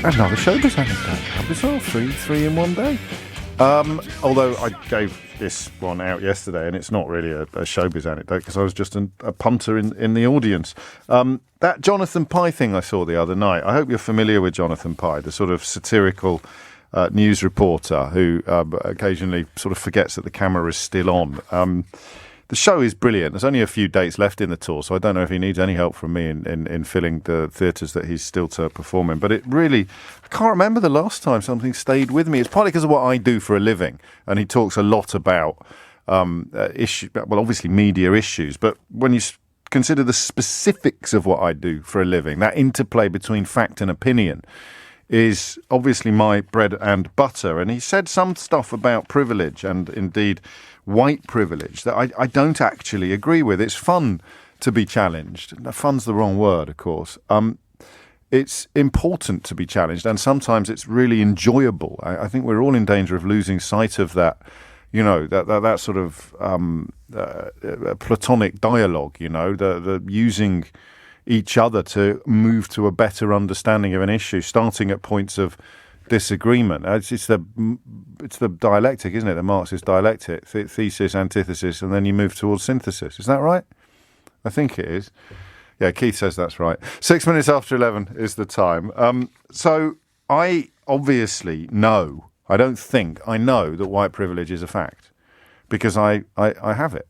Another showbiz anecdote. How bizarre. Three in one day. Although I gave this one out yesterday, and it's not really a showbiz anecdote because I was just a punter in the audience. That Jonathan Pie thing I saw the other night, I hope you're familiar with Jonathan Pie, the sort of satirical news reporter who occasionally sort of forgets that the camera is still on. The show is brilliant. There's only a few dates left in the tour, so I don't know if he needs any help from me in filling the theatres that he's still to perform in. But it really, I can't remember the last time something stayed with me. It's partly because of what I do for a living, and he talks a lot about obviously media issues. But when you consider the specifics of what I do for a living, that interplay between fact and opinion is obviously my bread and butter. And he said some stuff about privilege and indeed white privilege that I don't actually agree with. It's fun to be challenged. Fun's the wrong word, of course. It's important to be challenged, and sometimes it's really enjoyable. I think we're all in danger of losing sight of that, that sort of platonic dialogue, the using each other to move to a better understanding of an issue, starting at points of disagreement. It's the dialectic, isn't it? The Marxist dialectic, thesis, antithesis, and then you move towards synthesis. Is that right? I think it is. Yeah, Keith says that's right. 6 minutes after 11 is the time. So I obviously know, I know that white privilege is a fact because I have it.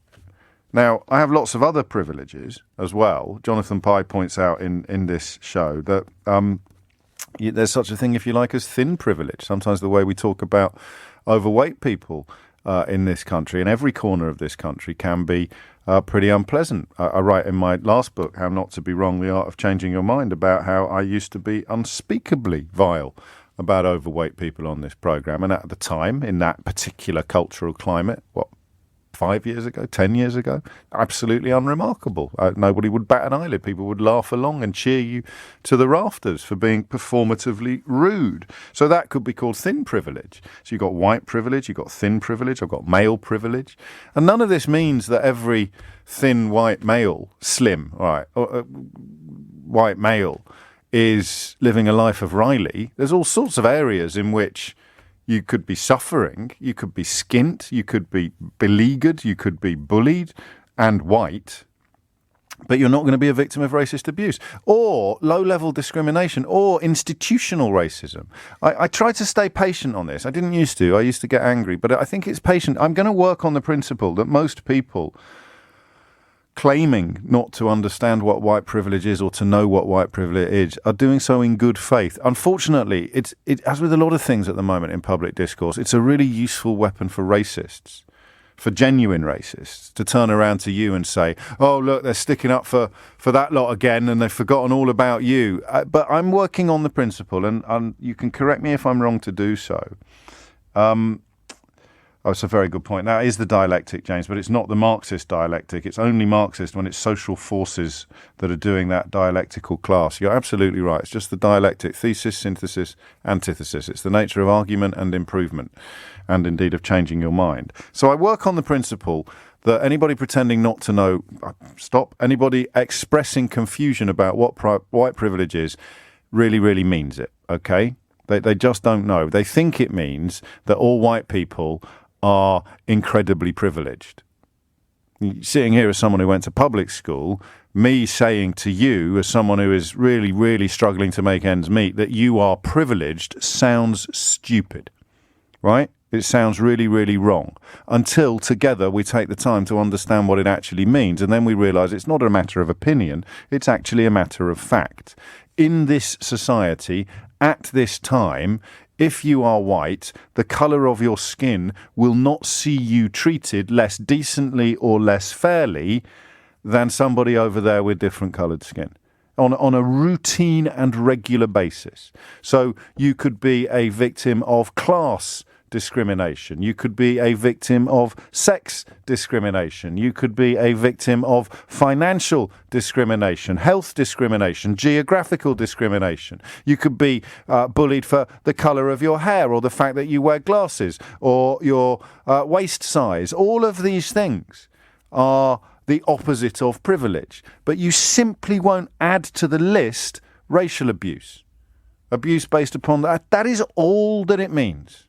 Now, I have lots of other privileges as well. Jonathan Pie points out in this show that there's such a thing, if you like, as thin privilege. Sometimes the way we talk about overweight people in this country, in every corner of this country, can be pretty unpleasant. I write in my last book, How Not to Be Wrong, The Art of Changing Your Mind, about how I used to be unspeakably vile about overweight people on this programme. And at the time, in that particular cultural climate, 5 years ago, 10 years ago, absolutely unremarkable. Nobody would bat an eyelid. People would laugh along and cheer you to the rafters for being performatively rude. So that could be called thin privilege. So you've got white privilege, you've got thin privilege, I've got male privilege. And none of this means that every thin white male, white male is living a life of Riley. There's all sorts of areas in which you could be suffering, you could be skint, you could be beleaguered, you could be bullied and white, but you're not going to be a victim of racist abuse or low-level discrimination or institutional racism. I try to stay patient on this. I didn't used to. I used to get angry, but I think it's patient. I'm going to work on the principle that most people claiming not to understand what white privilege is or to know what white privilege is are doing so in good faith. Unfortunately, it as with a lot of things at the moment in public discourse, it's a really useful weapon for racists, for genuine racists, to turn around to you and say, oh, look, they're sticking up for that lot again and they've forgotten all about you. But I'm working on the principle, and you can correct me if I'm wrong to do so. It's a very good point. That is the dialectic, James, but it's not the Marxist dialectic. It's only Marxist when it's social forces that are doing that dialectical class. You're absolutely right. It's just the dialectic, thesis, synthesis, antithesis. It's the nature of argument and improvement, and indeed of changing your mind. So I work on the principle that anybody pretending not to know, anybody expressing confusion about what white privilege is really, really means it, okay? They just don't know. They think it means that all white people are incredibly privileged. Sitting here as someone who went to public school, me saying to you as someone who is really, really struggling to make ends meet that you are privileged sounds stupid, right? It sounds really, really wrong until together we take the time to understand what it actually means, and then we realise it's not a matter of opinion, it's actually a matter of fact. In this society, at this time, if you are white, the colour of your skin will not see you treated less decently or less fairly than somebody over there with different coloured skin on a routine and regular basis. So you could be a victim of class discrimination. You could be a victim of sex discrimination. You could be a victim of financial discrimination, health discrimination, geographical discrimination. You could be bullied for the colour of your hair or the fact that you wear glasses or your waist size. All of these things are the opposite of privilege. But you simply won't add to the list racial abuse. Abuse based upon that. That is all that it means.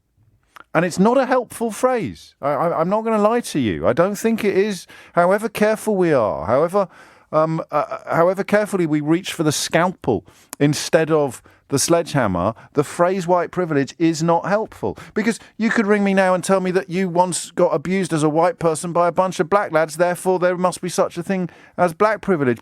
And it's not a helpful phrase. I'm not going to lie to you. I don't think it is. However careful we are, however carefully we reach for the scalpel instead of the sledgehammer, the phrase white privilege is not helpful. Because you could ring me now and tell me that you once got abused as a white person by a bunch of black lads, therefore there must be such a thing as black privilege.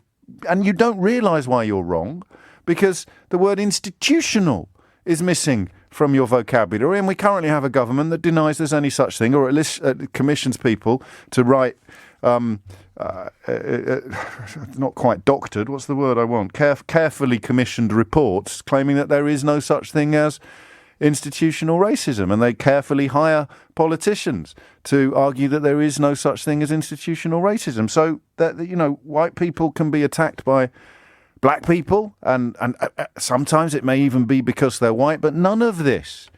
And you don't realise why you're wrong, because the word institutional is missing from your vocabulary, and we currently have a government that denies there's any such thing, or at least commissions people to write, not quite doctored, what's the word I want, carefully commissioned reports claiming that there is no such thing as institutional racism, and they carefully hire politicians to argue that there is no such thing as institutional racism. So that, white people can be attacked by black people, and sometimes it may even be because they're white, but none of this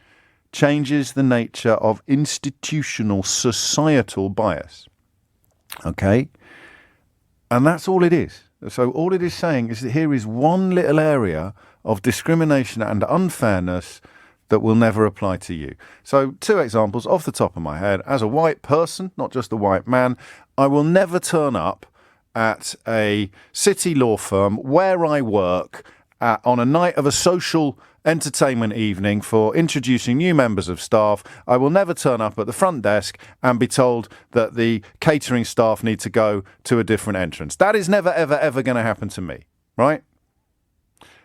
changes the nature of institutional societal bias. Okay? And that's all it is. So all it is saying is that here is one little area of discrimination and unfairness that will never apply to you. So 2 examples off the top of my head. As a white person, not just a white man, I will never turn up at a city law firm where I work on a night of a social entertainment evening for introducing new members of staff. I will never turn up at the front desk and be told that the catering staff need to go to a different entrance. That is never, ever, ever going to happen to me, right?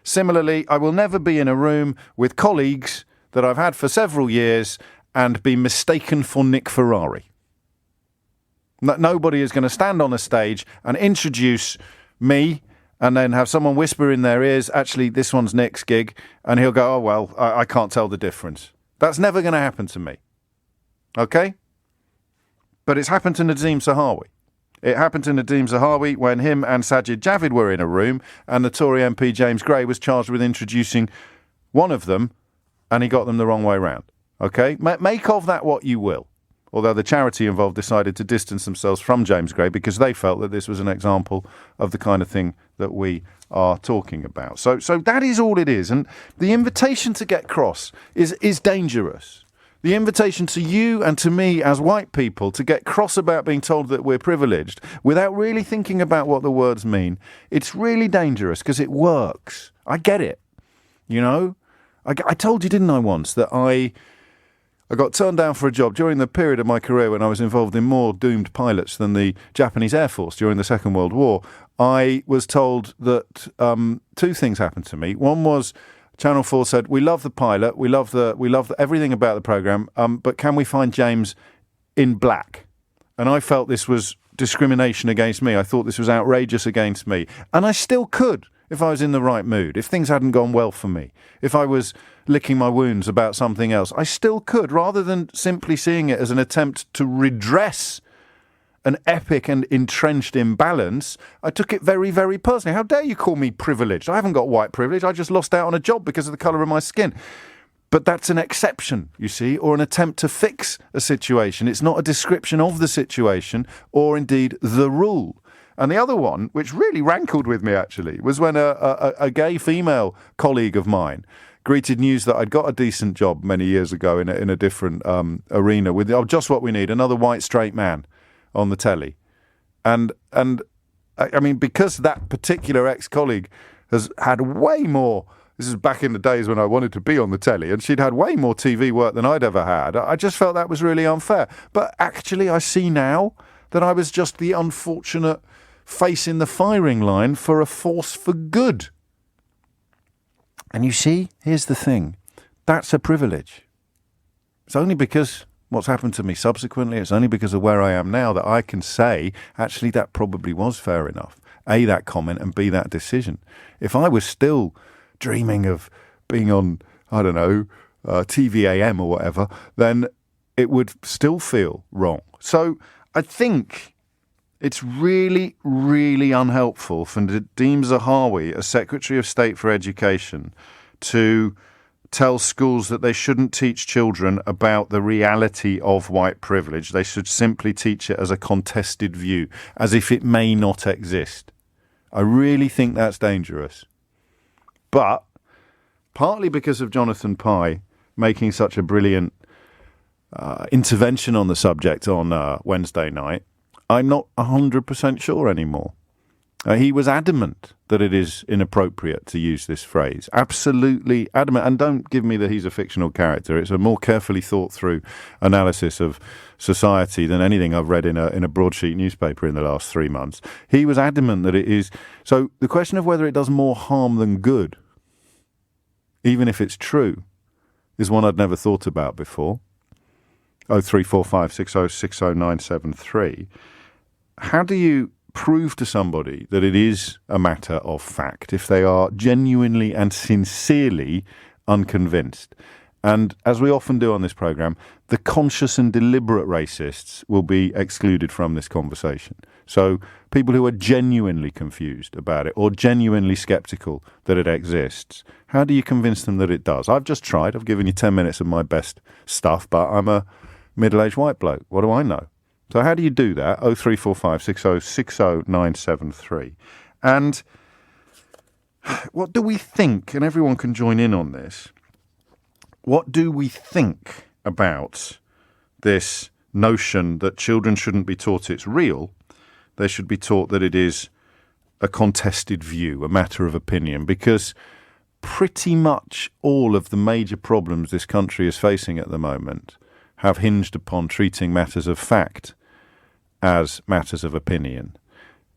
Similarly, I will never be in a room with colleagues that I've had for several years and be mistaken for Nick Ferrari. Nobody is going to stand on a stage and introduce me and then have someone whisper in their ears, actually, this one's Nick's gig, and he'll go, oh, well, I can't tell the difference. That's never going to happen to me. Okay? But it's happened to Nadeem Zahawi. It happened to Nadeem Zahawi when him and Sajid Javid were in a room, and the Tory MP James Gray was charged with introducing one of them, and he got them the wrong way round. Okay? Make of that what you will. Although the charity involved decided to distance themselves from James Gray because they felt that this was an example of the kind of thing that we are talking about. So that is all it is. And the invitation to get cross is dangerous. The invitation to you and to me as white people to get cross about being told that we're privileged without really thinking about what the words mean, it's really dangerous because it works. I get it. I told you, didn't I, once, that I got turned down for a job during the period of my career when I was involved in more doomed pilots than the Japanese Air Force during the Second World War. I was told that 2 things happened to me. One was Channel 4 said, we love the pilot, we love everything about the programme, but can we find James in black? And I felt this was discrimination against me. I thought this was outrageous against me. And I still could if I was in the right mood, if things hadn't gone well for me, if I was licking my wounds about something else, I still could, rather than simply seeing it as an attempt to redress an epic and entrenched imbalance. I took it very, very personally. How dare you call me privileged? I haven't got white privilege. I just lost out on a job because of the colour of my skin. But that's an exception, you see, or an attempt to fix a situation. It's not a description of the situation or indeed the rule. And the other one, which really rankled with me actually, was when a gay female colleague of mine greeted news that I'd got a decent job many years ago in a different arena with just what we need, another white straight man on the telly. And I mean, because that particular ex-colleague has had way more, this is back in the days when I wanted to be on the telly, and she'd had way more TV work than I'd ever had. I just felt that was really unfair. But actually, I see now that I was just the unfortunate face in the firing line for a force for good. And you see, here's the thing. That's a privilege. It's only because what's happened to me subsequently, it's only because of where I am now that I can say, actually, that probably was fair enough. A, that comment, and B, that decision. If I was still dreaming of being on, I don't know, TVAM or whatever, then it would still feel wrong. So I think it's really, really unhelpful for Nadeem Zahawi, as Secretary of State for Education, to tell schools that they shouldn't teach children about the reality of white privilege. They should simply teach it as a contested view, as if it may not exist. I really think that's dangerous. But partly because of Jonathan Pye making such a brilliant intervention on the subject on Wednesday night, I'm not 100% sure anymore. He was adamant that it is inappropriate to use this phrase. Absolutely adamant. And don't give me that he's a fictional character. It's a more carefully thought through analysis of society than anything I've read in a broadsheet newspaper in the last 3 months. He was adamant that it is. So the question of whether it does more harm than good, even if it's true, is one I'd never thought about before. 03456060973. How do you prove to somebody that it is a matter of fact if they are genuinely and sincerely unconvinced? And as we often do on this programme, the conscious and deliberate racists will be excluded from this conversation. So people who are genuinely confused about it or genuinely sceptical that it exists, how do you convince them that it does? I've just tried. I've given you 10 minutes of my best stuff, but I'm a middle-aged white bloke. What do I know? So how do you do that? 03456060973. And what do we think, and everyone can join in on this, what do we think about this notion that children shouldn't be taught it's real? They should be taught that it is a contested view, a matter of opinion, because pretty much all of the major problems this country is facing at the moment have hinged upon treating matters of fact as matters of opinion.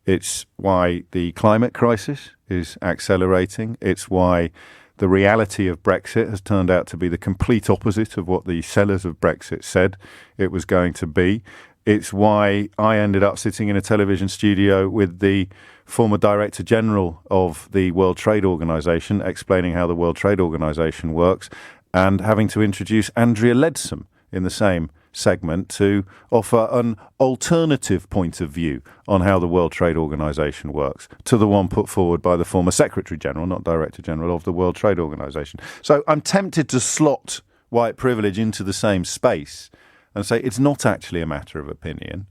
It's why the climate crisis is accelerating. It's why the reality of Brexit has turned out to be the complete opposite of what the sellers of Brexit said it was going to be. It's why I ended up sitting in a television studio with the former Director General of the World Trade Organization explaining how the World Trade Organization works, and having to introduce Andrea Leadsom in the same segment to offer an alternative point of view on how the World Trade Organization works to the one put forward by the former Secretary General, not Director General, of the World Trade Organization. So I'm tempted to slot white privilege into the same space and say it's not actually a matter of opinion.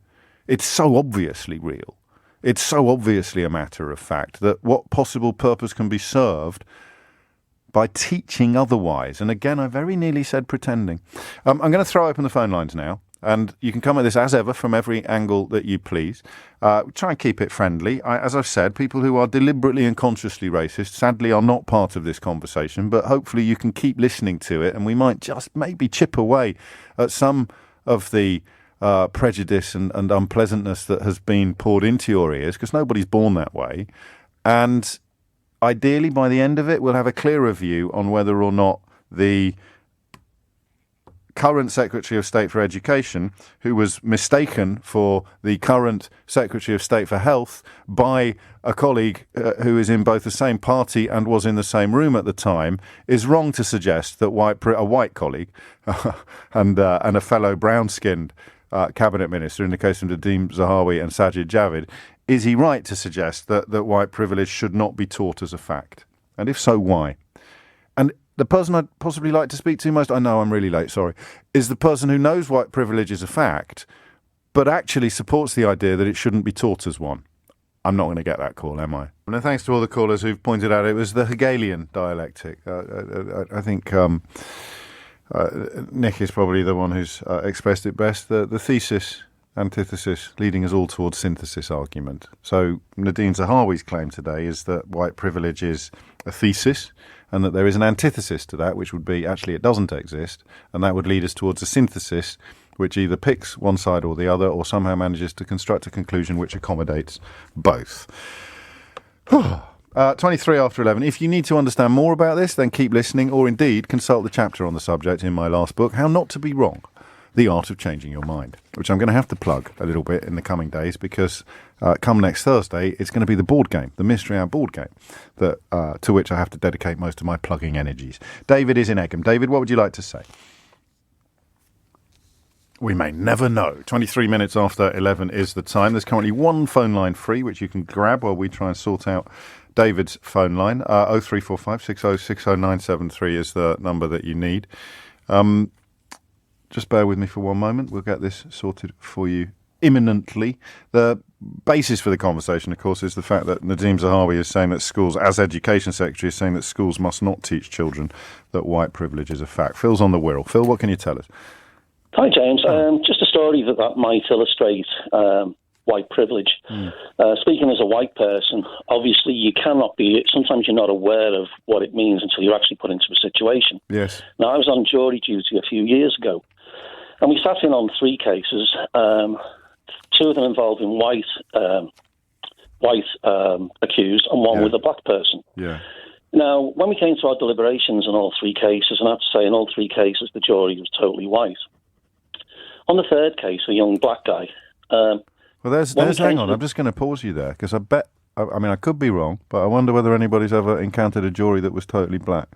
It's so obviously real. It's so obviously a matter of fact that what possible purpose can be served by teaching otherwise? And again, I very nearly said pretending. I'm going to throw open the phone lines now, and you can come at this as ever from every angle that you please. Try and keep it friendly. As I've said, people who are deliberately and consciously racist sadly are not part of this conversation, but hopefully you can keep listening to it, and we might just maybe chip away at some of the prejudice and unpleasantness that has been poured into your ears, because nobody's born that way. And ideally, by the end of it, we'll have a clearer view on whether or not the current Secretary of State for Education, who was mistaken for the current Secretary of State for Health by a colleague who is in both the same party and was in the same room at the time, is wrong to suggest that a white colleague and a fellow brown-skinned cabinet minister, in the case of Nadeem Zahawi and Sajid Javid, is he right to suggest that white privilege should not be taught as a fact? And if so, why? And the person I'd possibly like to speak to most, I know I'm really late, sorry, is the person who knows white privilege is a fact, but actually supports the idea that it shouldn't be taught as one. I'm not going to get that call, am I? And thanks to all the callers who've pointed out it was the Hegelian dialectic. I think Nick is probably the one who's expressed it best. The thesis, antithesis, leading us all towards synthesis argument. So Nadine Zahawi's claim today is that white privilege is a thesis, and that there is an antithesis to that, which would be actually it doesn't exist, and that would lead us towards a synthesis which either picks one side or the other, or somehow manages to construct a conclusion which accommodates both. 23 after 11. If you need to understand more about this, then keep listening, or indeed consult the chapter on the subject in my last book, How Not to Be Wrong, The Art of Changing Your Mind, which I'm going to have to plug a little bit in the coming days, because come next Thursday, it's going to be the board game, the Mystery Hour board game, that to which I have to dedicate most of my plugging energies. David is in Egham. David, what would you like to say? We may never know. 23 minutes after 11 is the time. There's currently one phone line free, which you can grab while we try and sort out David's phone line. 0345 6060973 is the number that you need. Just bear with me for one moment. We'll get this sorted for you imminently. The basis for the conversation, of course, is the fact that Nadeem Zahawi is saying that schools, as Education Secretary, is saying that schools must not teach children that white privilege is a fact. Phil's on the Wirral. Phil, what can you tell us? Hi, James. Just a story that might illustrate white privilege. Speaking as a white person, obviously sometimes you're not aware of what it means until you're actually put into a situation. Yes. Now, I was on jury duty a few years ago, and we sat in on 3 cases, 2 of them involving white accused and one with a black person. Yeah. Now, when we came to our deliberations in all 3 cases, and I have to say in all 3 cases the jury was totally white. On the 3rd case, a young black guy... hang on, I'm just going to pause you there, because I could be wrong, but I wonder whether anybody's ever encountered a jury that was totally black.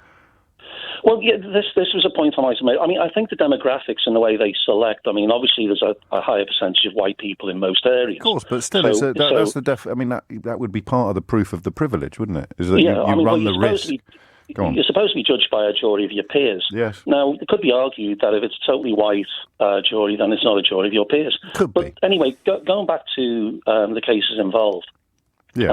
Well, yeah, this was a point I might have made. I mean, I think the demographics and the way they select, obviously there's a higher percentage of white people in most areas. Of course, but still, that's that would be part of the proof of the privilege, wouldn't it? Is that you run the risk. You're supposed to be judged by a jury of your peers. Yes. Now, it could be argued that if it's a totally white jury, then it's not a jury of your peers. But anyway, going back to the cases involved. Yes.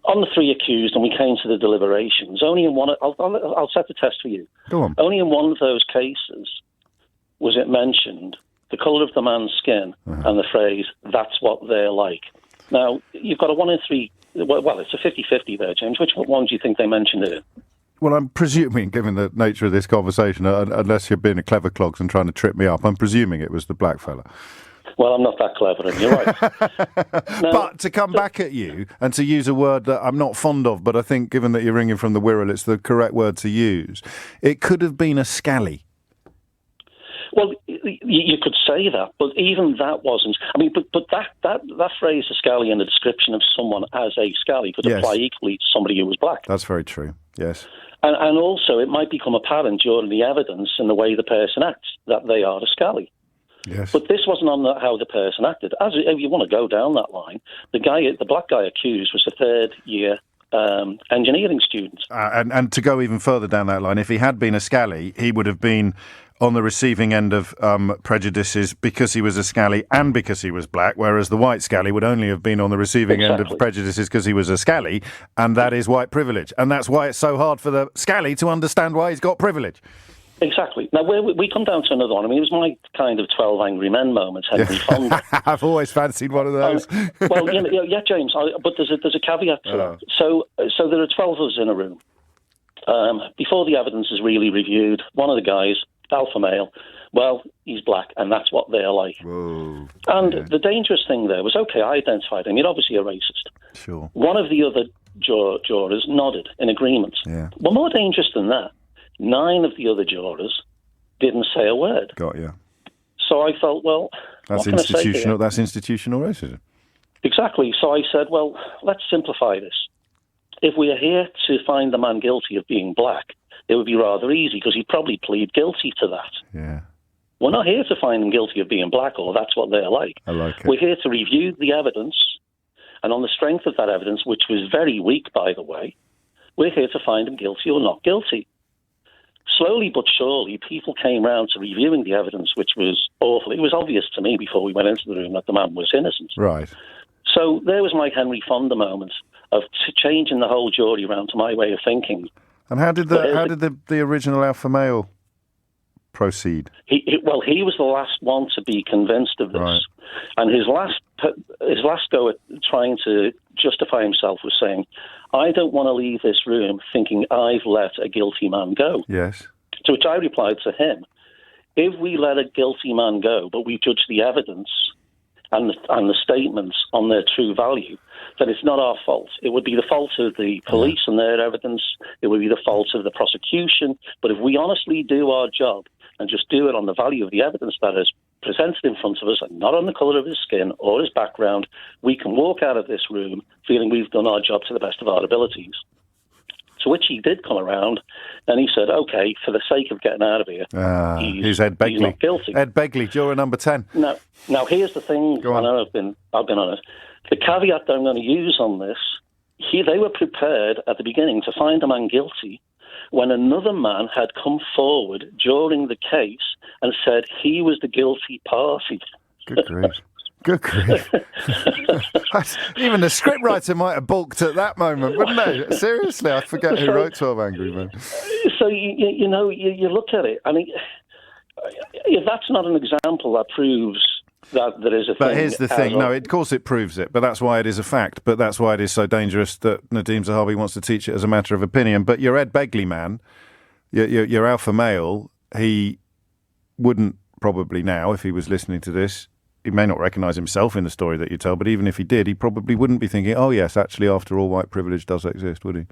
On the 3 accused, and we came to the deliberations, only in one... I'll set the test for you. Go on. Only in one of those cases was it mentioned the colour of the man's skin and the phrase, "that's what they're like." Now, you've got a 1 in 3... Well, it's a 50-50 there, James. Which one do you think they mentioned it in? Well, I'm presuming, given the nature of this conversation, unless you're being a clever clogs and trying to trip me up, I'm presuming it was the black fella. Well, I'm not that clever, and you're right. But to come back at you and to use a word that I'm not fond of, but I think given that you're ringing from the Wirral, it's the correct word to use. It could have been a scally. Well, you could say that, but even that wasn't... but that phrase, a scally, and the description of someone as a scally could apply equally to somebody who was black. That's very true, yes. And also, it might become apparent during the evidence and the way the person acts that they are a scally. Yes. But this wasn't on how the person acted. If you want to go down that line, the black guy accused was a 3rd year engineering student. And to go even further down that line, if he had been a scally, he would have been on the receiving end of prejudices because he was a scally and because he was black, whereas the white scally would only have been on the receiving end of prejudices because he was a scally, and that is white privilege. And that's why it's so hard for the scally to understand why he's got privilege. Exactly. Now, we come down to another one. It was my kind of 12 Angry Men moments, Henry Fonda. I've always fancied one of those. Well, yeah, James, but there's a caveat to that. So there are 12 of us in a room. Before the evidence is really reviewed, one of the guys, alpha male, well, he's black, and that's what they're like. Whoa. And the dangerous thing there was, I identified him. You're obviously a racist. Sure. One of the other jurors nodded in agreement. Yeah. Well, more dangerous than that, 9 of the other jurors didn't say a word. Got you. So I felt, well, that's institutional. That's institutional racism. Exactly. So I said, well, let's simplify this. If we are here to find the man guilty of being black, it would be rather easy because he'd probably plead guilty to that. Yeah. We're not here to find him guilty of being black, or that's what they're like. I like it. We're here to review the evidence, and on the strength of that evidence, which was very weak, by the way, we're here to find him guilty or not guilty. Slowly but surely, people came round to reviewing the evidence, which was awful. It was obvious to me before we went into the room that the man was innocent. Right. So there was my Henry Fonda moment of changing the whole jury around to my way of thinking. And how did the original alpha male proceed? He was the last one to be convinced of this. Right. And his last go at trying to justify himself was saying, I don't want to leave this room thinking I've let a guilty man go. Yes. To which I replied to him, if we let a guilty man go, but we judge the evidence and the statements on their true value, then it's not our fault. It would be the fault of the police and their evidence. It would be the fault of the prosecution. But if we honestly do our job and just do it on the value of the evidence that is presented in front of us and not on the colour of his skin or his background, we can walk out of this room feeling we've done our job to the best of our abilities. To which he did come around, and he said, OK, for the sake of getting out of here, he's Ed Begley. He's not guilty. Ed Begley, juror number 10. Now here's the thing. I know I've been honest. The caveat that I'm going to use on this, they were prepared at the beginning to find a man guilty when another man had come forward during the case and said he was the guilty party. Good grief. Good grief. Even the scriptwriter might have balked at that moment, wouldn't they? Seriously, I forget who wrote 12 Angry Men. So, you look at it, and if that's not an example that proves that there is a thing. But here's the thing. No, of course it proves it, but that's why it is a fact. But that's why it is so dangerous that Nadeem Zahabi wants to teach it as a matter of opinion. But your Ed Begley man, your alpha male, he wouldn't probably now, if he was listening to this, he may not recognise himself in the story that you tell, but even if he did, he probably wouldn't be thinking, oh yes, actually, after all, white privilege does exist, would he?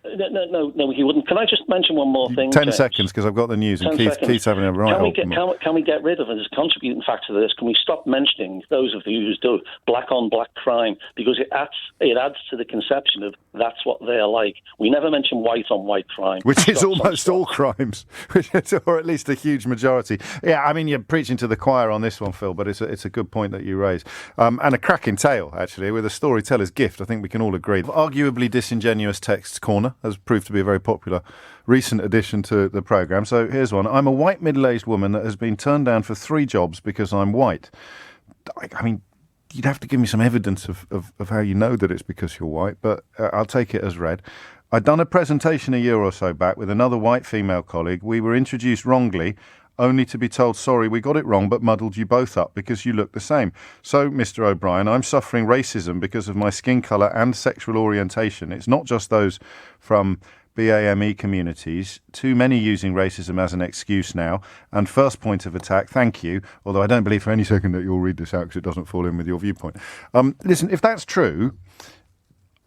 No, he wouldn't. Can I just mention one more thing? 10 seconds, because I've got the news, and Keith's having a right Can we get rid of, as a contributing factor to this, can we stop mentioning those of you who do black-on-black crime, because it adds to the conception of that's what they're like. We never mention white-on-white crime. Which is almost all crimes, or at least a huge majority. Yeah, I mean, you're preaching to the choir on this one, Phil, but it's a good point that you raise. And a cracking tale, actually, with a storyteller's gift, I think we can all agree. Arguably disingenuous texts corner has proved to be a very popular recent addition to the programme. So here's one. I'm a white middle-aged woman that has been turned down for 3 jobs because I'm white. I mean, you'd have to give me some evidence of how you know that it's because you're white, but I'll take it as read. I'd done a presentation a year or so back with another white female colleague. We were introduced wrongly, only to be told, sorry, we got it wrong, but muddled you both up because you look the same. So, Mr. O'Brien, I'm suffering racism because of my skin colour and sexual orientation. It's not just those from BAME communities, too many using racism as an excuse now. And first point of attack, thank you, although I don't believe for any second that you'll read this out because it doesn't fall in with your viewpoint. Listen, if that's true,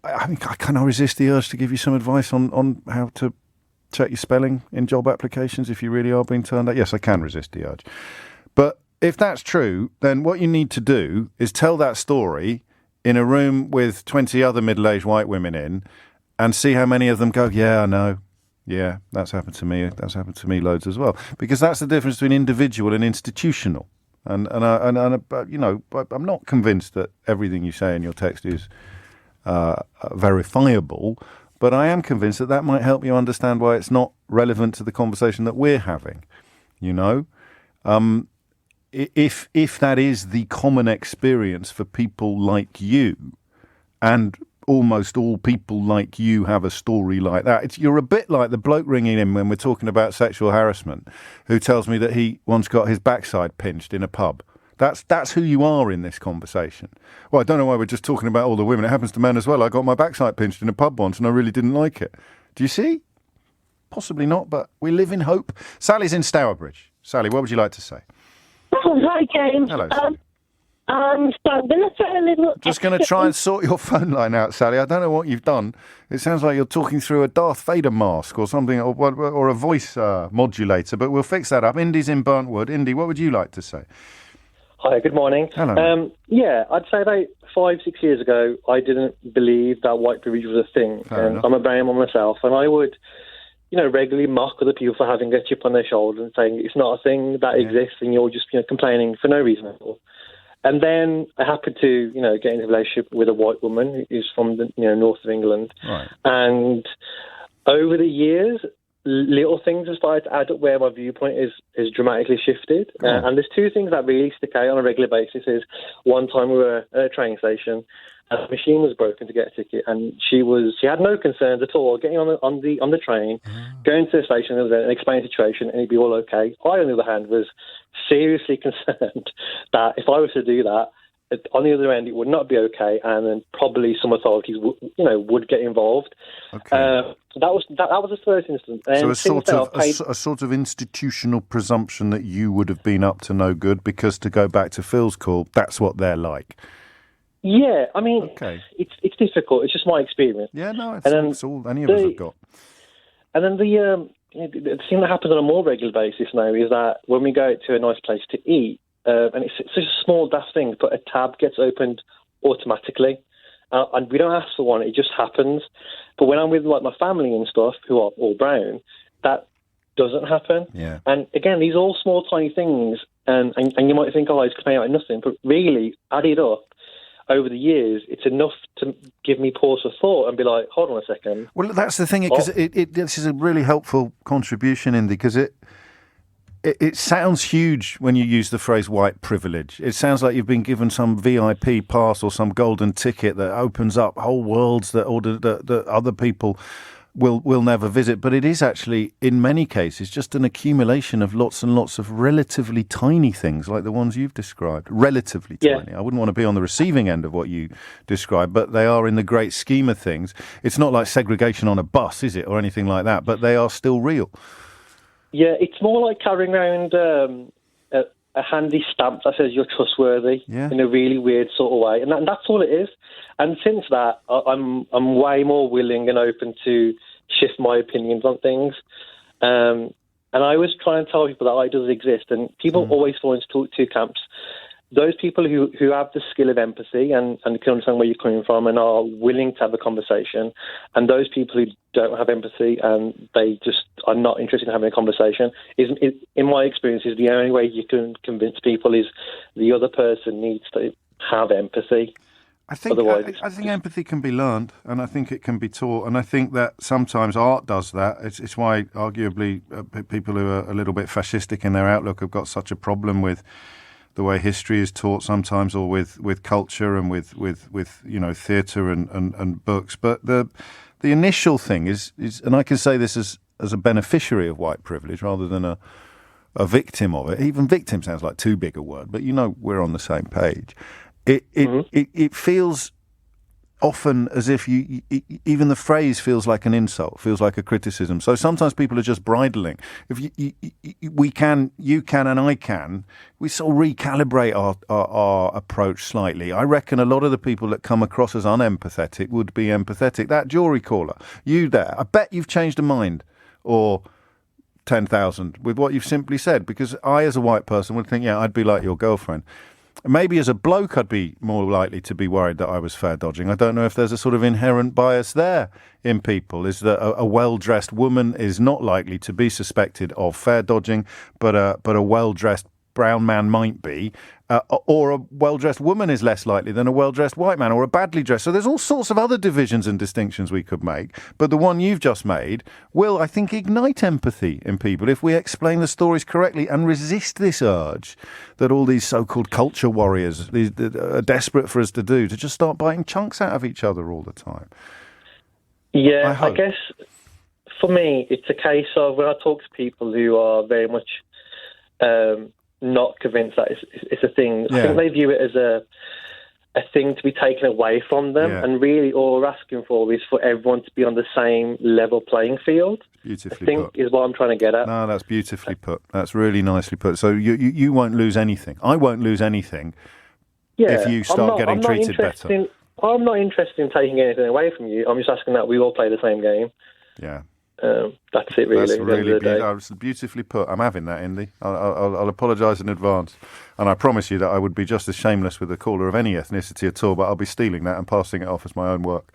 I mean, I cannot resist the urge to give you some advice on how to check your spelling in job applications if you really are being turned out. Yes, I can resist the urge. But if that's true, then what you need to do is tell that story in a room with 20 other middle-aged white women in and see how many of them go, yeah, I know. Yeah, that's happened to me. That's happened to me loads as well. Because that's the difference between individual and institutional. And you know, I'm not convinced that everything you say in your text is verifiable, but I am convinced that might help you understand why it's not relevant to the conversation that we're having. You know, if that is the common experience for people like you, and almost all people like you have a story like that, you're a bit like the bloke ringing in when we're talking about sexual harassment, who tells me that he once got his backside pinched in a pub. That's who you are in this conversation. Well, I don't know why we're just talking about all the women. It happens to men as well. I got my backside pinched in a pub once and I really didn't like it. Do you see? Possibly not, but we live in hope. Sally's in Stourbridge. Sally, what would you like to say? Oh, hi, James. Hello, Sally. So I'm going to throw a little... Just going to try and sort your phone line out, Sally. I don't know what you've done. It sounds like you're talking through a Darth Vader mask or something, or a voice modulator, but we'll fix that up. Indy's in Burntwood. Indy, what would you like to say? Hi, good morning. Hello. Yeah, I'd say about 5-6 years ago, I didn't believe that white privilege was a thing. And I'm a brown man myself, and I would, regularly mock other people for having a chip on their shoulder and saying it's not a thing that exists, and you're just, complaining for no reason at all. And then I happened to, get into a relationship with a white woman who's from the, north of England. Right. And over the years, little things have started to add up where my viewpoint is dramatically shifted. And there's 2 things that really stick out on a regular basis. Is one time we were at a train station and the machine was broken to get a ticket, and she had no concerns at all getting on the train, going to the station and explaining the situation, and it'd be all okay. I, on the other hand, was seriously concerned that if I was to do that, on the other end, it would not be okay, and then probably some authorities would get involved. Okay. That was the first instance. And so a sort of institutional presumption that you would have been up to no good, because, to go back to Phil's call, that's what they're like. Yeah, I mean, okay. It's difficult. It's just my experience. Yeah, no, it's all any of us have got. And then the thing that happens on a more regular basis now is that when we go to a nice place to eat, and it's such a small daft thing, but a tab gets opened automatically, and we don't ask for one; it just happens. But when I'm with my family and stuff, who are all brown, that doesn't happen. Yeah. And again, these are all small, tiny things, and you might think, oh, it's complaining about nothing, but really, added up over the years, it's enough to give me pause for thought and be like, hold on a second. Well, that's the thing, because this is a really helpful contribution, Indy, because it sounds huge when you use the phrase white privilege. It sounds like you've been given some VIP pass or some golden ticket that opens up whole worlds that other people will never visit. But it is actually, in many cases, just an accumulation of lots and lots of relatively tiny things like the ones you've described. Relatively tiny. I wouldn't want to be on the receiving end of what you described, but they are in the great scheme of things. It's not like segregation on a bus, is it, or anything like that, but they are still real. Yeah, it's more like carrying around a handy stamp that says you're trustworthy in a really weird sort of way, and that's all it is. And since that, I'm way more willing and open to shift my opinions on things. And I always try and tell people that idols exist, and people always fall into two camps. Those people who have the skill of empathy and can understand where you're coming from and are willing to have a conversation, and those people who don't have empathy and they just are not interested in having a conversation, in my experience, is the only way you can convince people is the other person needs to have empathy. I think empathy can be learned, and I think it can be taught, and I think that sometimes art does that. It's why, arguably, people who are a little bit fascistic in their outlook have got such a problem with the way history is taught sometimes, or with culture and with theatre and books. But the initial thing is, and I can say this as a beneficiary of white privilege rather than a victim of it. Even victim sounds like too big a word, but we're on the same page. It feels often as if even the phrase feels like an insult, feels like a criticism. So sometimes people are just bridling. If we can, you can, and I can, we sort of recalibrate our approach slightly. I reckon a lot of the people that come across as unempathetic would be empathetic. That jewelry caller, you there, I bet you've changed a mind, or 10,000 with what you've simply said, because I, as a white person, would think, I'd be like your girlfriend. Maybe as a bloke, I'd be more likely to be worried that I was fair dodging. I don't know if there's a sort of inherent bias there in people, is that a well-dressed woman is not likely to be suspected of fair dodging, but a well-dressed brown man might be, or a well-dressed woman is less likely than a well-dressed white man, or a badly dressed. So there's all sorts of other divisions and distinctions we could make, but the one you've just made will, I think, ignite empathy in people if we explain the stories correctly and resist this urge that all these so-called culture warriors are desperate for us to do, to just start biting chunks out of each other all the time. Yeah, I guess for me, it's a case of when I talk to people who are very much not convinced that it's a thing. I think they view it as a thing to be taken away from them, and really all we're asking for is for everyone to be on the same level playing field. Beautifully I think put. Is what I'm trying to get at. No, that's beautifully put. That's really nicely put. So you won't lose anything. I won't lose anything if you start getting treated better. I'm not interested in taking anything away from you. I'm just asking that we all play the same game. Yeah. That's it, really. That's really beautifully put. I'm having that, Indy. I'll apologise in advance, and I promise you that I would be just as shameless with a caller of any ethnicity at all. But I'll be stealing that and passing it off as my own work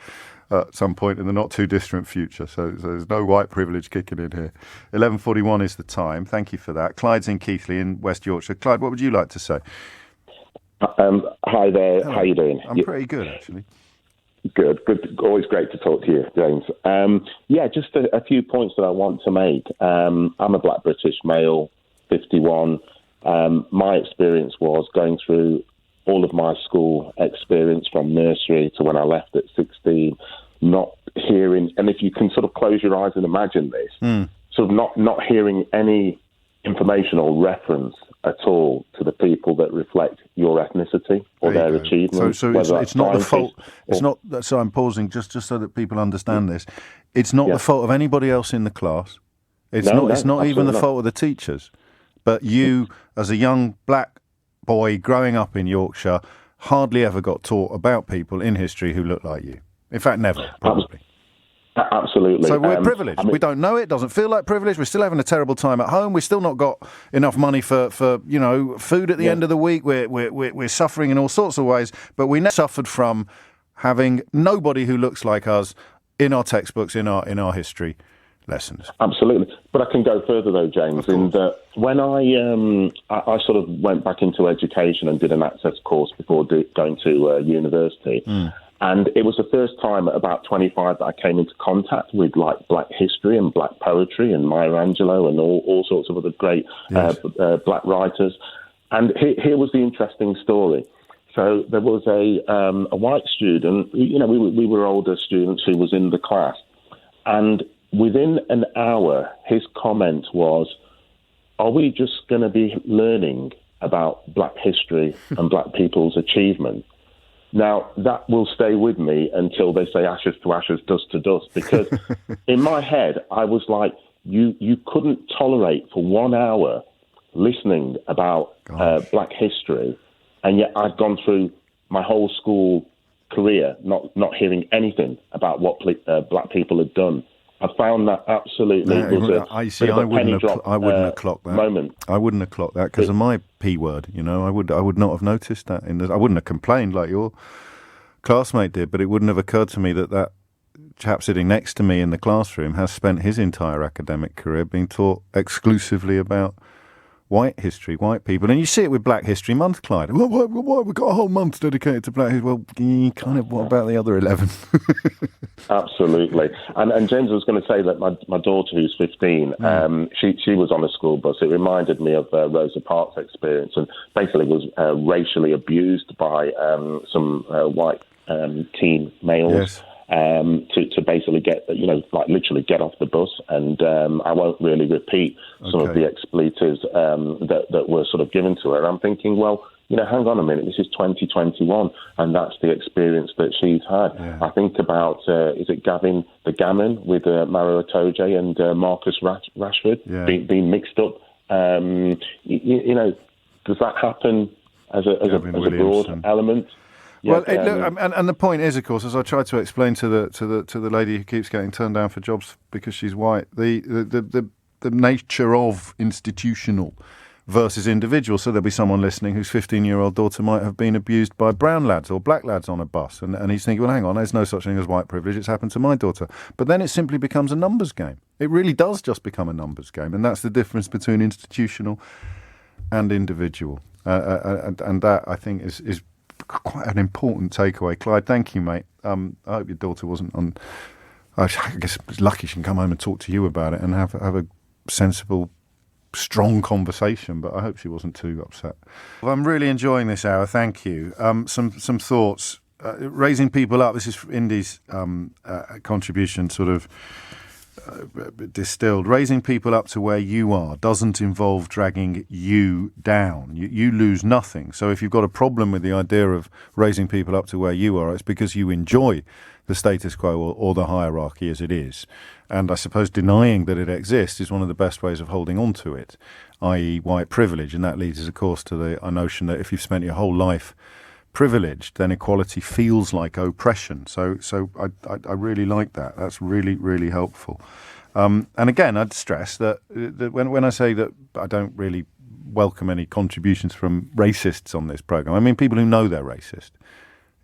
at some point in the not too distant future. So there's no white privilege kicking in here. 11:41 is the time. Thank you for that. Clyde's in Keighley in West Yorkshire. Clyde, what would you like to say? Hi there. Hello. How are you doing? I'm pretty good, actually. Good. Always great to talk to you, James. Just a few points that I want to make. I'm a black British male, 51. My experience was going through all of my school experience from nursery to when I left at 16, not hearing, and if you can sort of close your eyes and imagine this, sort of not hearing any information or reference at all to the people that reflect your ethnicity or their achievements. So it's not the fault. It's not. So I'm pausing just so that people understand this. It's not the fault of anybody else in the class. It's not even the fault of the teachers. But you, as a young black boy growing up in Yorkshire, hardly ever got taught about people in history who look like you. In fact, never, probably. Absolutely. So we're privileged. We don't know it. Doesn't feel like privilege. We're still having a terrible time at home. We've still not got enough money for food at the end of the week. We're suffering in all sorts of ways. But we never suffered from having nobody who looks like us in our textbooks, in our history lessons. Absolutely. But I can go further though, James. In that when I sort of went back into education and did an access course before going to university. And it was the first time at about 25 that I came into contact with like black history and black poetry and Maya Angelou and all sorts of other great black writers. And here was the interesting story. So there was a white student, we were older students who was in the class. And within an hour, his comment was, are we just going to be learning about black history and black people's achievement? Now, that will stay with me until they say ashes to ashes, dust to dust, because in my head, I was like, you couldn't tolerate for 1 hour listening about black history, and yet I'd gone through my whole school career not hearing anything about what black people had done. I found that absolutely I wouldn't have clocked that moment. I wouldn't have clocked that because of my P word. I would not have noticed that. I wouldn't have complained like your classmate did, but it wouldn't have occurred to me that chap sitting next to me in the classroom has spent his entire academic career being taught exclusively about white history, white people. And you see it with Black History Month, Clyde. Well, why we've got a whole month dedicated to Black History? Well, kind of, what about the other 11? Absolutely. And James, I was going to say that my daughter, who's 15, she was on a school bus. It reminded me of Rosa Parks' experience, and basically was racially abused by some white teen males. Yes. To basically get, literally get off the bus. And I won't really repeat some of the expletives that were sort of given to her. I'm thinking, well, hang on a minute, this is 2021, and that's the experience that she's had. Yeah. I think about, is it Gavin the Gammon with Maro Itoje and Marcus Rashford being mixed up? Does that happen as a broad element? Well, and the point is, of course, as I tried to explain to the lady who keeps getting turned down for jobs because she's white, the nature of institutional versus individual. So there'll be someone listening whose 15-year-old daughter might have been abused by brown lads or black lads on a bus, and he's thinking, well, hang on, there's no such thing as white privilege. It's happened to my daughter. But then it simply becomes a numbers game. It really does just become a numbers game, and that's the difference between institutional and individual. And that, I think, is quite an important takeaway. Clyde, thank you, mate. I hope your daughter wasn't on. I guess it's lucky she can come home and talk to you about it and have a sensible, strong conversation. But I hope she wasn't too upset. Well, I'm really enjoying this hour. Thank you. Some thoughts. Raising people up. This is Indy's contribution, sort of distilled. Raising people up to where you are doesn't involve dragging you down. You lose nothing. So if you've got a problem with the idea of raising people up to where you are, it's because you enjoy the status quo or the hierarchy as it is. And I suppose denying that it exists is one of the best ways of holding on to it, i.e. white privilege. And that leads us, of course, to the notion that if you've spent your whole life privileged, then equality feels like oppression. So I really like that. That's really, really helpful. And again, I'd stress that when I say that I don't really welcome any contributions from racists on this program, I mean people who know they're racist.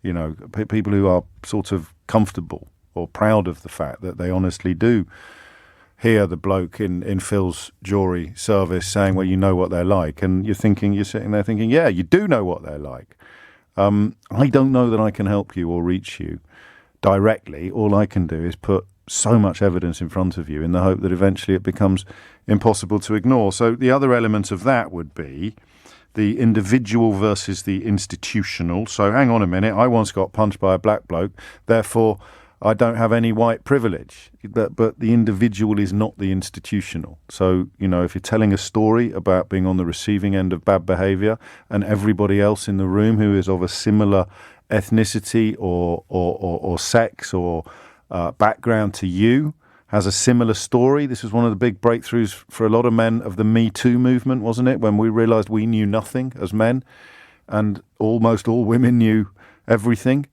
People who are sort of comfortable or proud of the fact that they honestly do hear the bloke in Phil's jury service saying, well, you know what they're like. And you're sitting there thinking, yeah, you do know what they're like. I don't know that I can help you or reach you directly. All I can do is put so much evidence in front of you in the hope that eventually it becomes impossible to ignore. So the other element of that would be the individual versus the institutional. So hang on a minute, I once got punched by a black bloke, therefore I don't have any white privilege. But the individual is not the institutional. So, if you're telling a story about being on the receiving end of bad behaviour and everybody else in the room who is of a similar ethnicity or sex or background to you has a similar story. This was one of the big breakthroughs for a lot of men of the Me Too movement, wasn't it? When we realised we knew nothing as men and almost all women knew everything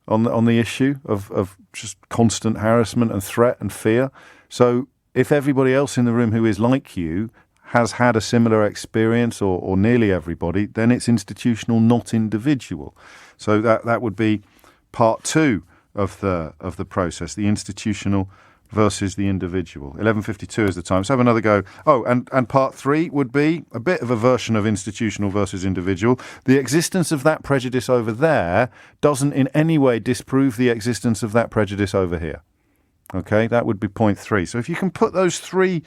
on the issue of just constant harassment and threat and fear. So if everybody else in the room who is like you has had a similar experience, or nearly everybody, then it's institutional, not individual. So that would be part two of the process, the institutional versus the individual. 11:52 is the time. Let's have another go. Oh, and part 3 would be a bit of a version of institutional versus individual. The existence of that prejudice over there doesn't in any way disprove the existence of that prejudice over here. Okay, that would be point 3. So if you can put those 3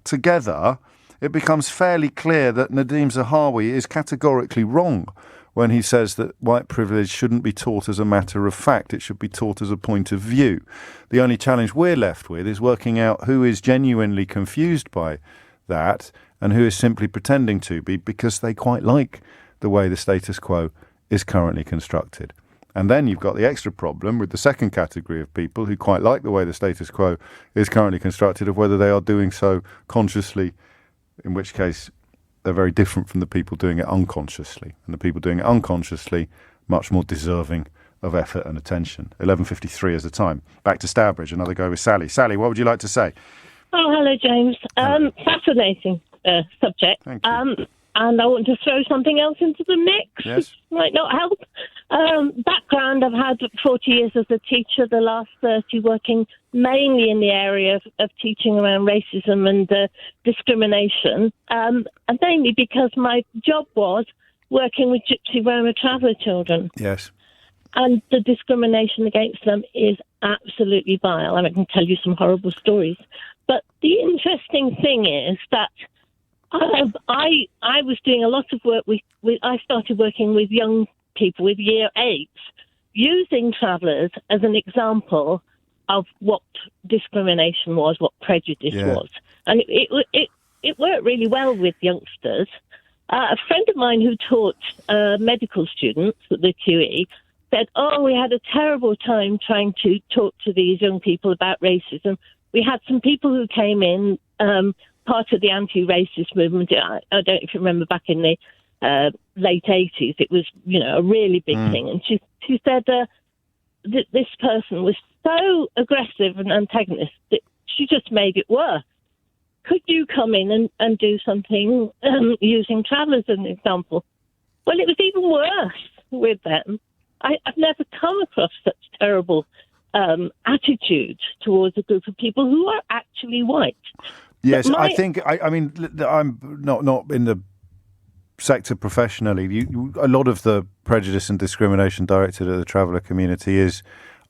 together, it becomes fairly clear that Nadeem Zahawi is categorically wrong when he says that white privilege shouldn't be taught as a matter of fact. It should be taught as a point of view. The only challenge we're left with is working out who is genuinely confused by that and who is simply pretending to be because they quite like the way the status quo is currently constructed. And then you've got the extra problem with the second category of people who quite like the way the status quo is currently constructed, of whether they are doing so consciously, in which case they're very different from the people doing it unconsciously. And the people doing it unconsciously, much more deserving of effort and attention. 11:53 is the time. Back to Stourbridge, another go with Sally. Sally, what would you like to say? Oh, hello, James. Fascinating subject. Thank you. And I want to throw something else into the mix. Yes. Might not help. Background, I've had 40 years as a teacher, the last 30 working mainly in the area of teaching around racism and discrimination, and mainly because my job was working with Gypsy Roma traveller children. Yes. And the discrimination against them is absolutely vile. I can tell you some horrible stories. But the interesting thing is that I was doing a lot of work I started working with young people with year 8s, using travellers as an example of what discrimination was, what prejudice was. And it worked really well with youngsters. A friend of mine who taught medical students at the QE said, we had a terrible time trying to talk to these young people about racism. We had some people who came in, part of the anti-racist movement. I don't know if you remember back in the late 80s, it was, a really big thing. And she said this person was so aggressive and antagonistic that she just made it worse. Could you come in and do something using travellers as an example? Well, it was even worse with them. I've never come across such terrible attitudes towards a group of people who are actually white. Yes, I think, I'm not in the sector professionally. A lot of the prejudice and discrimination directed at the traveller community is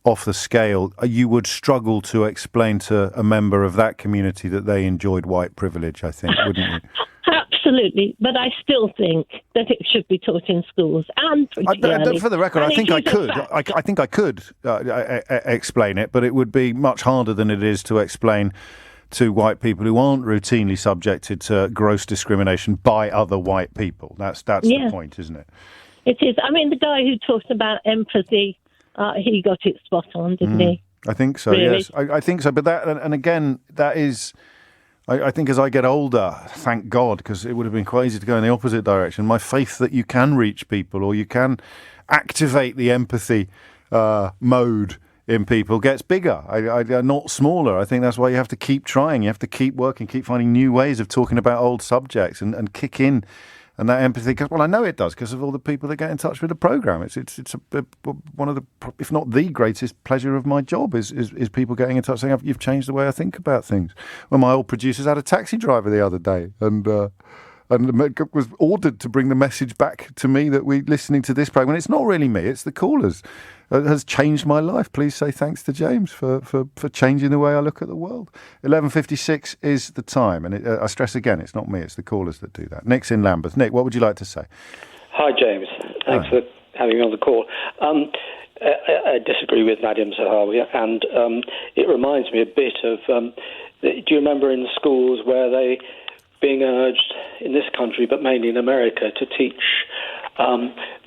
off the scale. You would struggle to explain to a member of that community that they enjoyed white privilege, I think, wouldn't you? Absolutely, but I still think that it should be taught in schools and pretty early. For the record, I think I could explain it, but it would be much harder than it is to explain to white people who aren't routinely subjected to gross discrimination by other white people. That's the point, isn't it? It is. I mean, the guy who talked about empathy, he got it spot on, didn't he? I think so, really? Yes. I think so. But that, and again, that is, I think as I get older, thank God, because it would have been quite easy to go in the opposite direction, my faith that you can reach people or you can activate the empathy mode in people gets bigger, not smaller. I think that's why you have to keep trying. You have to keep working, keep finding new ways of talking about old subjects and kick in. And that empathy, well, I know it does because of all the people that get in touch with the programme. It's one of the, if not the greatest pleasure of my job is people getting in touch saying, you've changed the way I think about things. Well, my old producers had a taxi driver the other day and was ordered to bring the message back to me that we're listening to this programme. And it's not really me, it's the callers. It has changed my life. Please say thanks to James for changing the way I look at the world. 11:56 is the time. And I stress again, it's not me, it's the callers that do that. Nick's in Lambeth. Nick, what would you like to say? Hi, James. Thanks for having me on the call. I disagree with Nadeem Zahawi, and it reminds me a bit of, do you remember in schools where they being urged in this country, but mainly in America, to teach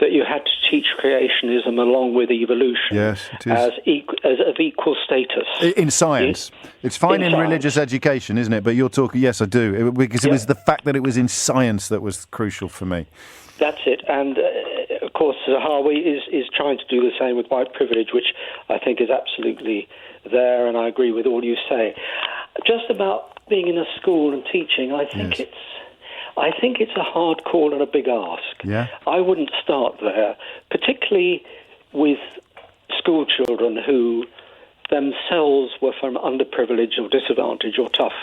that you had to teach creationism along with evolution as of equal status. In science. It's fine in religious education, isn't it? But you're talking, yes, I do, because it was the fact that it was in science that was crucial for me. That's it. And, of course, Zahawi is trying to do the same with white privilege, which I think is absolutely there, and I agree with all you say. Just about being in a school and teaching, I think it's a hard call and a big ask. Yeah. I wouldn't start there, particularly with school children who themselves were from underprivileged or disadvantaged or tough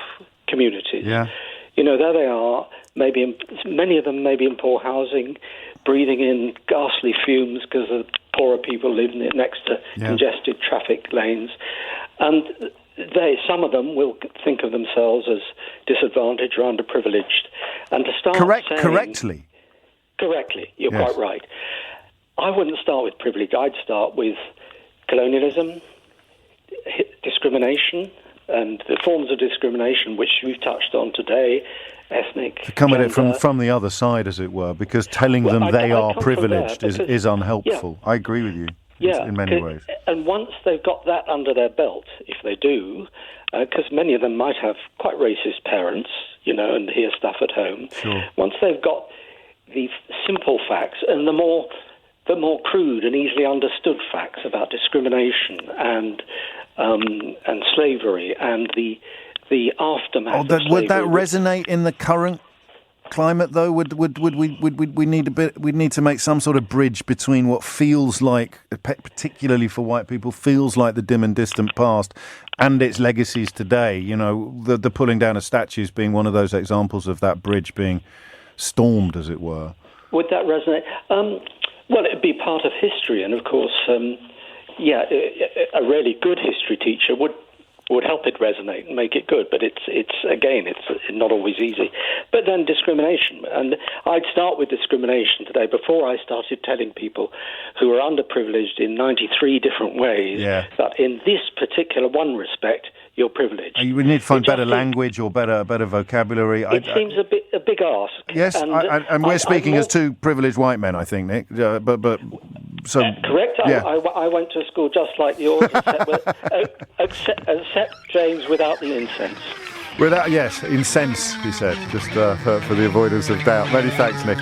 communities. Yeah. There they are, many of them maybe in poor housing, breathing in ghastly fumes because the poorer people live next to congested traffic lanes. And some of them will think of themselves as disadvantaged or underprivileged. And to start Correctly, you're quite right. I wouldn't start with privilege. I'd start with colonialism, discrimination, and the forms of discrimination which we've touched on today, ethnic, come at it from the other side, as it were, because telling them they are privileged is unhelpful. I agree with you in many ways. And once they've got that under their belt, if they do, because many of them might have quite racist parents, and hear stuff at home. Sure. Once they've got the simple facts and the more crude and easily understood facts about discrimination and slavery and the aftermath. of slavery. Would that resonate in the current climate, though? Would we need to make some sort of bridge between what feels like, particularly for white people, feels like the dim and distant past, and its legacies today? The pulling down of statues being one of those examples of that bridge being stormed, as it were. Would that resonate? Well, it'd be part of history, and of course, a really good history teacher would help it resonate and make it good. But it's not always easy. But then discrimination, and I'd start with discrimination today before I started telling people who are underprivileged in 93 different ways that in this particular one respect you're privileged. You would need to find better language or better vocabulary. It seems a big ask. Yes, and we're speaking as two privileged white men, I think, Nick. So correct. Yeah. I went to a school just like yours, except James, without the incense. Incense, he said, just for the avoidance of doubt. Many thanks, Nick.